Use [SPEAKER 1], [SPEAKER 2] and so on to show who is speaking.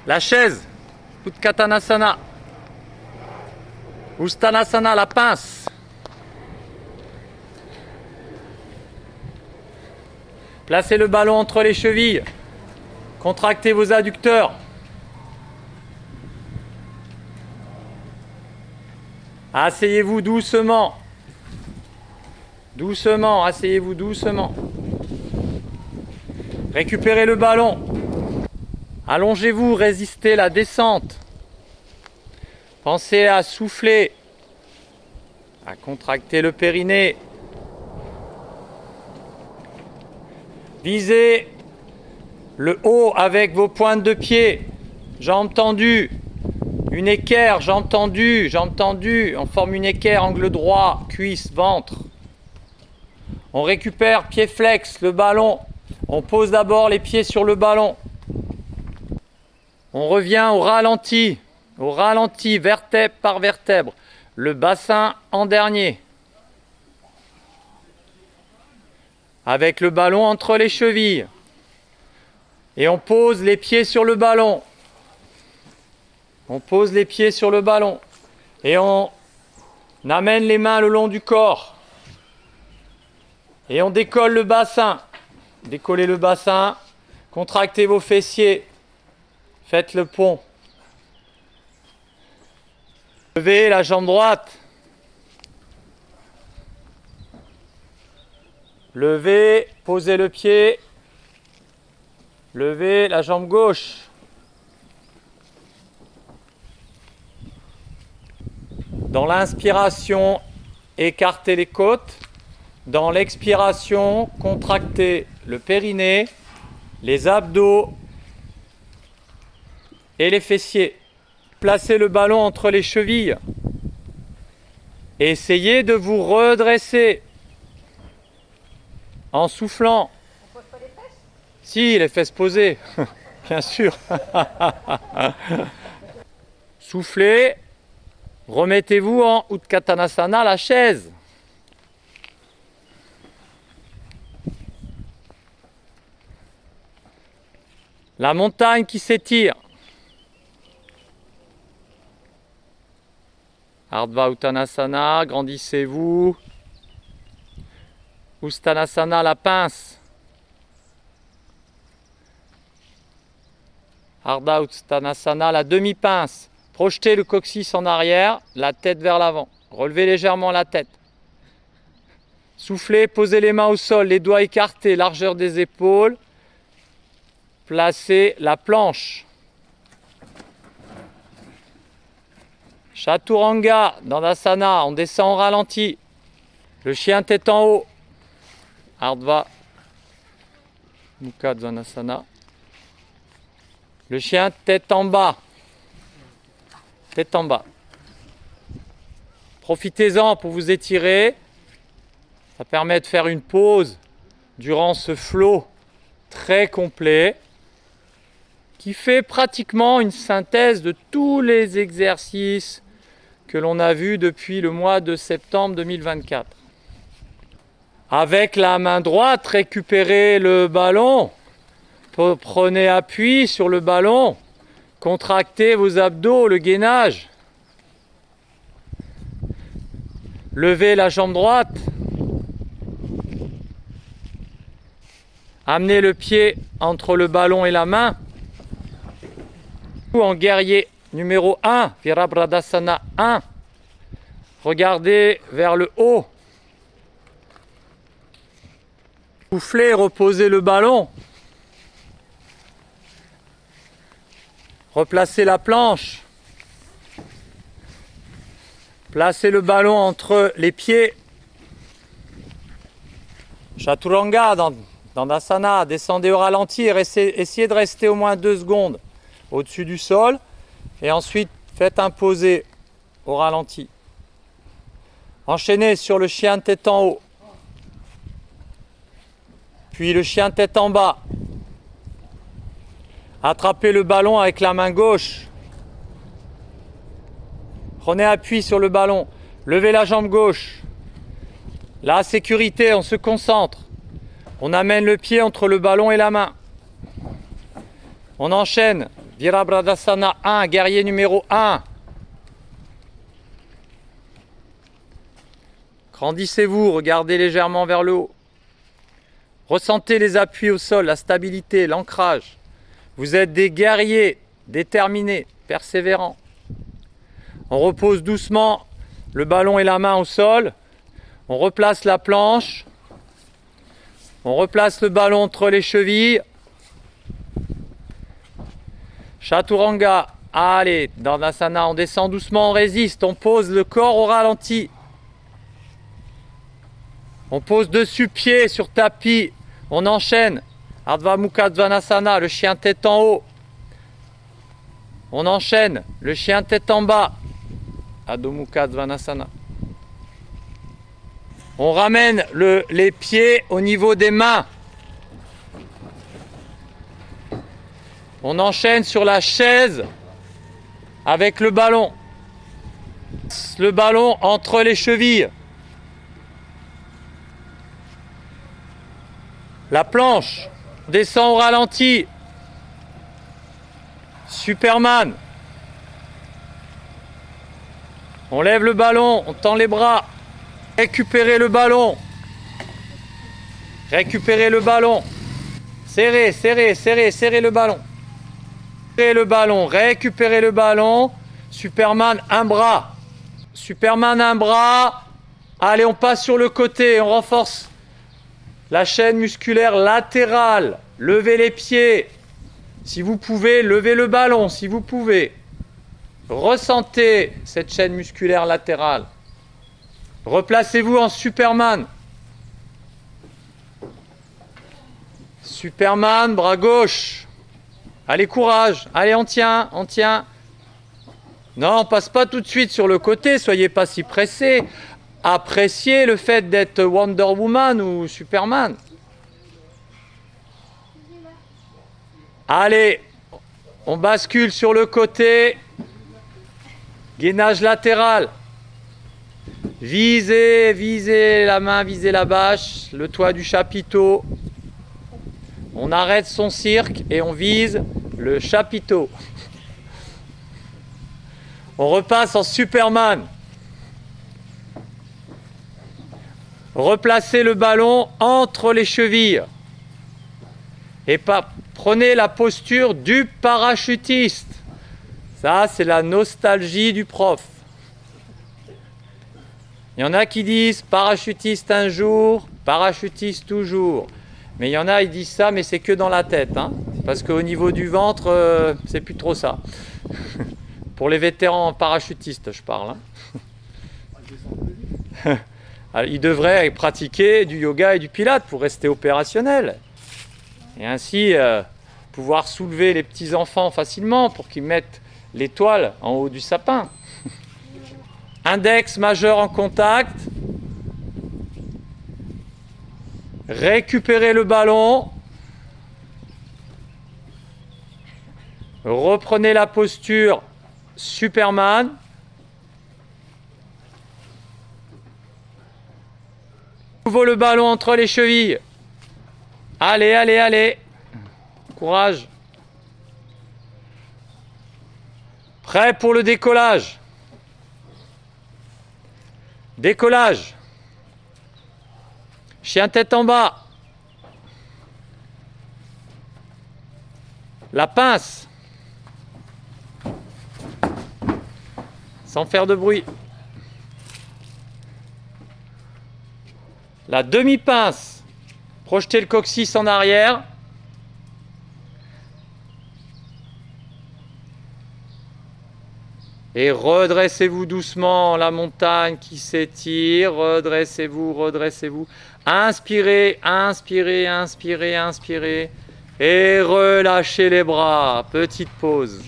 [SPEAKER 1] La chaise, Utkatanasana. Ustanasana, la pince. Placez le ballon entre les chevilles. Contractez vos adducteurs. Asseyez-vous doucement. Doucement, asseyez-vous doucement. Récupérez le ballon. Allongez-vous, résistez la descente. Pensez à souffler, à contracter le périnée. Visez le haut avec vos pointes de pied, jambes tendues. Une équerre, jambes tendues, jambes tendues. On forme une équerre, angle droit, cuisse, ventre. On récupère pied flex, le ballon. On pose d'abord les pieds sur le ballon. On revient au ralenti, vertèbre par vertèbre. Le bassin en dernier. Avec le ballon entre les chevilles. Et on pose les pieds sur le ballon. On pose les pieds sur le ballon. Et on amène les mains le long du corps. Et on décolle le bassin. Décollez le bassin. Contractez vos fessiers. Faites le pont. Levez la jambe droite. Levez, posez le pied. Levez la jambe gauche. Dans l'inspiration, écartez les côtes. Dans l'expiration, contractez le périnée, les abdos et les fessiers. Placez le ballon entre les chevilles. Essayez de vous redresser en soufflant.
[SPEAKER 2] On pose pas les fesses?
[SPEAKER 1] Si, les fesses posées, bien sûr. Soufflez. Remettez-vous en Utkatanasana, la chaise. La montagne qui s'étire. Ardha Uttanasana, grandissez-vous. Ustanasana, la pince. Ardha Uttanasana, la demi-pince. Projetez le coccyx en arrière, la tête vers l'avant. Relevez légèrement la tête. Soufflez, posez les mains au sol, les doigts écartés, largeur des épaules. Placez la planche. Chaturanga, Dandasana, on descend au ralenti. Le chien tête en haut. Ardha Mukha Dvanasana. Le chien tête en bas. Tête en bas. Profitez-en pour vous étirer. Ça permet de faire une pause durant ce flow très complet qui fait pratiquement une synthèse de tous les exercices que l'on a vus depuis le mois de septembre 2024. Avec la main droite, récupérez le ballon. Prenez appui sur le ballon. Contractez vos abdos, le gainage. Levez la jambe droite. Amenez le pied entre le ballon et la main. En guerrier numéro 1, Virabhadasana 1. Regardez vers le haut. Soufflez, reposez le ballon. Replacez la planche. Placez le ballon entre les pieds. Chaturanga, Dandasana, descendez au ralenti et essayez de rester au moins 2 secondes au-dessus du sol. Et ensuite, faites un posé au ralenti. Enchaînez sur le chien tête en haut. Puis le chien tête en bas. Attrapez le ballon avec la main gauche. Prenez appui sur le ballon. Levez la jambe gauche. La sécurité, on se concentre. On amène le pied entre le ballon et la main. On enchaîne Virabhadrasana 1, guerrier numéro 1. Grandissez-vous, regardez légèrement vers le haut. Ressentez les appuis au sol, la stabilité, l'ancrage. Vous êtes des guerriers déterminés, persévérants. On repose doucement le ballon et la main au sol. On replace la planche. On replace le ballon entre les chevilles. Chaturanga. Allez, Dandasana, on descend doucement, on résiste. On pose le corps au ralenti. On pose dessus pied sur tapis. On enchaîne. Ardha Mukha Svanasana, le chien tête en haut. On enchaîne. Le chien tête en bas. Adho Mukha Svanasana. On ramène les pieds au niveau des mains. On enchaîne sur la chaise avec le ballon. Le ballon entre les chevilles. La planche descend au ralenti. Superman. On lève le ballon, on tend les bras. Récupérez le ballon. Récupérez le ballon. Serrez, serrez, serrez, serrez le ballon. Serrez le ballon, récupérez le ballon. Superman, un bras. Superman, un bras. Allez, on passe sur le côté, on renforce la chaîne musculaire latérale. Levez les pieds. Si vous pouvez, levez le ballon, si vous pouvez. Ressentez cette chaîne musculaire latérale. Replacez-vous en Superman. Superman, bras gauche. Allez, courage. Allez, on tient, on tient. Non, on passe pas tout de suite sur le côté, soyez pas si pressés. Appréciez le fait d'être Wonder Woman ou Superman. Allez, on bascule sur le côté. Gainage latéral. Visez, visez la main, visez la bâche, le toit du chapiteau. On arrête son cirque et on vise le chapiteau. On repasse en Superman. Replacez le ballon entre les chevilles. Et prenez la posture du parachutiste. Ça, c'est la nostalgie du prof. Il y en a qui disent parachutiste un jour, parachutiste toujours. Mais il y en a, ils disent ça, mais c'est que dans la tête. Hein, parce qu'au niveau du ventre, c'est plus trop ça. Pour les vétérans parachutistes, je parle. Hein. Alors, ils devraient pratiquer du yoga et du pilate pour rester opérationnels. Et ainsi, pouvoir soulever les petits-enfants facilement pour qu'ils mettent l'étoile en haut du sapin. Index majeur en contact. Récupérez le ballon. Reprenez la posture Superman. Nouveau le ballon entre les chevilles. Allez, allez, allez. Courage. Prêt pour le décollage. Décollage. Chien tête en bas. La pince. Sans faire de bruit. La demi-pince. Projetez le coccyx en arrière. Et redressez-vous doucement, la montagne qui s'étire. Redressez-vous, redressez-vous. Inspirez, inspirez, inspirez, inspirez. Et relâchez les bras. Petite pause.